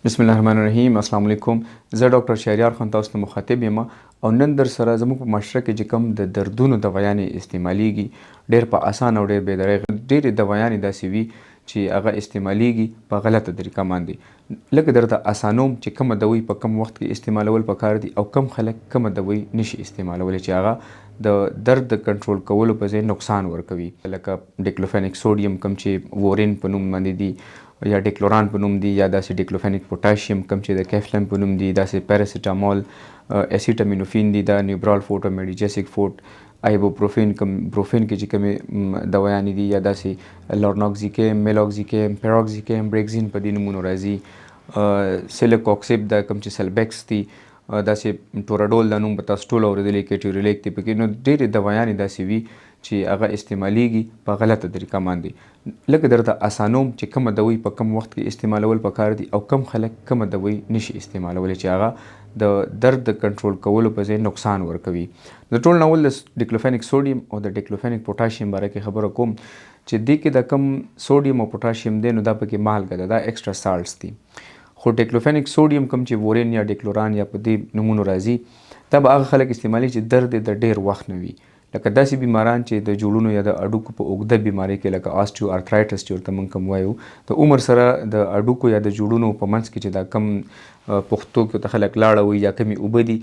بسم الله الرحمن الرحیم. السلام علیکم. زه ډاکټر شهریار خان تاسو ته مخاطب یم او نن در سره زموږ په معاشره کې چې کوم د دردونو دوايانې استعمالیږي ډېر په اسانه او ډېر بې درېغه ډېرې دوايانې داسې وي چې هغه استعمالیږي په غلطه طریقه باندې. لکه درته اسانوم چې کومه دوی په کم وخت کې استعمالول پکار دي او کم خلک کومه دوی نشي استعمالولی چې هغه د درد د کنټرول کولو په ځای نقصان ورکوي. لکه ډیکلوفینیک سوډیم کوم چې وورین په نوم باندې دي یا ډیکلوران په نوم دي یا داسې ډیکلوفینیک پوټاشیم کوم چې د کیفلن په نوم دي، داسې پیراسیټامول، اسیټامینوفین دي، دا نیوبرال فوټ او میډیجیسک فوټ، ایبوپروفین کوم بروفین کې چې کومې دوايانې دي یا داسې لورناکزیکیم، میلاکزیکیم، پیراکزیکیم، بریکزین په دې نومونو راځي، سیلیکوکسیب دا کوم چې سلبیکس دي، داسې ټوراډول دا نوم به تاسو ټول اورېدلی کیټیوریلیک دي پکې. نو ډېرې دوايانې داسې وي چې هغه استعمالیږي په غلطه طریقه باندې. لکه درته اسانوم چې کومه دوی په کم وخت کې استعمالول پکار دي او کم خلک کومه دوی نشي استعمالولی چې هغه د درد د کنټرول کولو په ځای نقصان ورکوي. د ټول ناول د ډیکلوفینیک سوډیم او د ډیکلوفینیک پوټاشیم باره کې خبره کوم چې دې کې د کم سوډیم او پوټاشیم دی نو دا پکې مالګه ده، دا ایکسټرا سالټس دي. خو ډیکلوفینیک سوډیم کوم چې وورین یا ډیکلوران یا په دې نومونو راځي دا به هغه خلک استعمالي چې درد یې د ډېر وخت نه وي، لکه داسې بیماران چې د جوړونو یا د هډوکو په اوږده بیمارۍ کې لکه آسټیو ارترایټس چې ورته موږ کوم وایو، د عمر سره د هډوکو یا د جوړونو په منځ کې چې دا کم پښتو کې ورته خلک لاړه وایي یا کمې اوبه دي،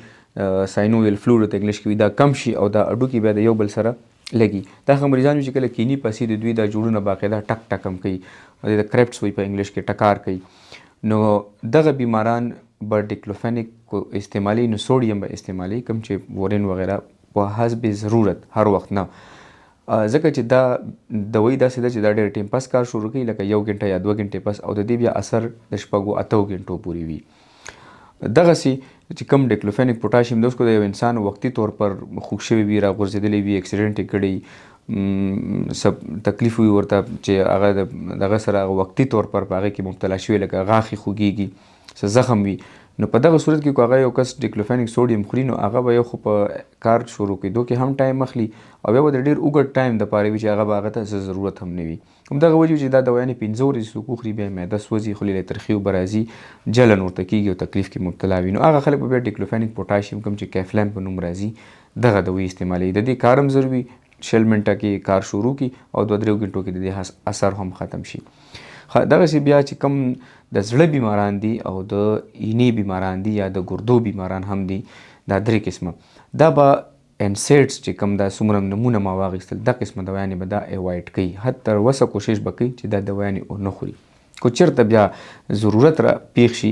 ساینوویل فلویډ ورته انګلیش کې وي، دا کم شي او دا هډوکي بیا د یو بل سره لګي. دا هغه مریضان چې کله کینی پاسي د دوی دا جوړونه باقاعده ټک ټکم کوي، د کرپټس وایي په انګلیش کې، ټکار کوي. نو دغه بیماران به ډیکلوفینیک استعمالي، نو سوډیم به استعمالي کوم چې وورین وغیره په حسب ضرورت هر وخت نه، ځکه چې دا دوی داسې ده چې دا ډېر ټیم پس کار شروع کوي، لکه 1 غنټه یا 2 غنټې پس، او د دې بیا اثر د 6-8 غنټو پورې وي. دغسې چې کوم ډیکلوفینیک پوټاشیم د اوس کو د یو انسان وقتي طور پر خوږ شوی وي، راغورځېدلی وي، اکسیډنټ یې کړی، سب تکلیف وي ورته چې هغه دغه سره هغه وقتي طور پر په هغې کې مبتلا شوی، لکه غاښ یې خوږېږي، څه زخم وي، نو په دغه صورت کې که هغه یو کس ډیکلوفینیک سوډیم خوري نو هغه به یو خو په کار شروع کېدو کې هم ټایم اخلي او بیا به د ډېر اوږد ټایم دپاره وي چې هغه به هغه ته څه ضرورت هم نه وي. همدغه وجې چې دا دوايانې 15 ورځې څوک وخوري بیا یې معده سوځي، خولې له ترخي اوبه راځي، جلن ورته کېږي او تکلیف کې مبتلا وي. نو هغه خلک به بیا ډیکلوفینیک پوټاشیم کوم چې کیفلین په نوم راځي دغه دوی استعمالوي. د دې کار هم ضرور وي 60 منټه کې کار شروع کړي او 2-3 غنټو کې د دې اثر هم ختم شي. دغسې بیا چې کوم د زړه بیماران دي او د اینې بیماران دي یا د ګردو بیماران هم دي، دا 3 قسمه، دا به انسیډس چې کوم دا څومره نمونه ما واخیستل دا قسمه دوايانې به دا ایوایډ کوي، حد تر وسه کوشش به کوي چې دا دوايانې ونه خوري. که چېرته بیا ضرورت را پیښ شي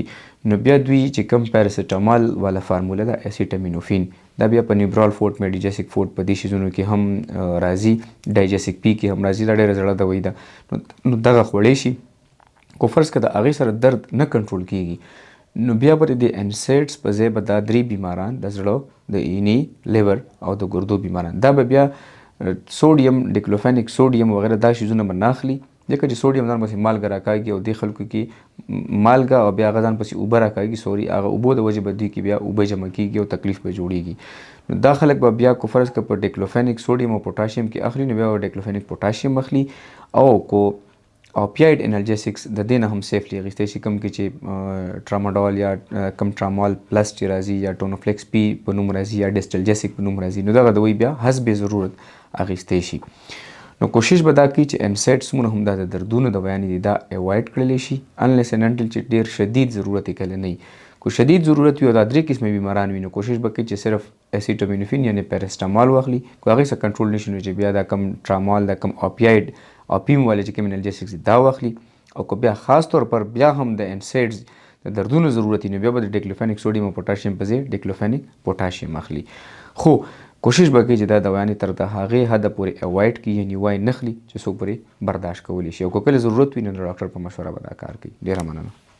نو بیا دوی چې کوم پیراسیټامال والا فارموله ده، اسیټامینوفین، دا بیا په نیوبرال فوټ، میډیجیسک فوټ په دې شیزونو کې هم راځي، ډایجیسک پی کې هم راځي، دا ډېره زړه دوایي ده. نو دغه خوړی شي. کو فرض که د هغې سره درد نه کنټرول کېږي نو بیا به د انسیډس په ځای به دا 3 بیماران، د زړه، د اینې، لیور او د ګردو بیماران، دا به بیا سوډیم، ډیکلوفینیک سوډیم وغیره دا شیزونه به نه اخلي، ځکه چې سوډیم ځان پسې مالګه راکاږي او دې خلکو کې مالګه او بیا هغه ځان پسې اوبه راکاږي، هغه اوبو د وجې به دوی کې بیا اوبه جمع کېږي او تکلیف به جوړېږي. نو دا خلک به بیا کو فرض که په ډیکلوفینیک سوډیم او پوټاشیم کې اخلي نو بیا به ډیکلوفینیک پوټاشیم اخلي، او کو اوپیاید انالجیسکس د دې نه هم سیفلی اخیستی شي، کوم کې چې ټراماډول یا کم ټرامال پلس چې راځي یا ټونوفلیکس پی په نوم راځي یا ډیسټلجیسک په نوم راځي، نو دغه دوی بیا حسب ضرورت اخیستی شي. نو کوشش به دا کوي چې انسیډ څومره هم دا د دردونو دوايانې دي دا ایوایډ کړلی شي، انلیس اینډ انټل چې ډېر شدید ضرورت یې کله نه وي. کو شدید ضرورت وي او دا 3 قسمه بیماران وي نو کوشش به کوي چې صرف اسیټامینوفین یعنې پیراسټامال واخلي، که هغې سره کنټرول نشي نو چې بیا دا کم ټرامال، دا کم اوپیاید اپیم والے چې کوم انالجیسکس دا واخلي، او که بیا خاص طور پر بیا هم د انسیډز د دردونو ضرورت نو بیا به د ډیکلوفینیک سوډیم او پوټاشیم په ځای ډیکلوفینیک پوټاشیم اخلي. خو کوشش به کوي چې دا دوايانې تر د هغې حده پورې ایوایډ کړي، یعنې وای نه خلي چې څوک پرې برداشت کولی شي، او که کله ضرورت وي نو د ډاکټر په مشوره به دا کار کوي. ډېره مننه.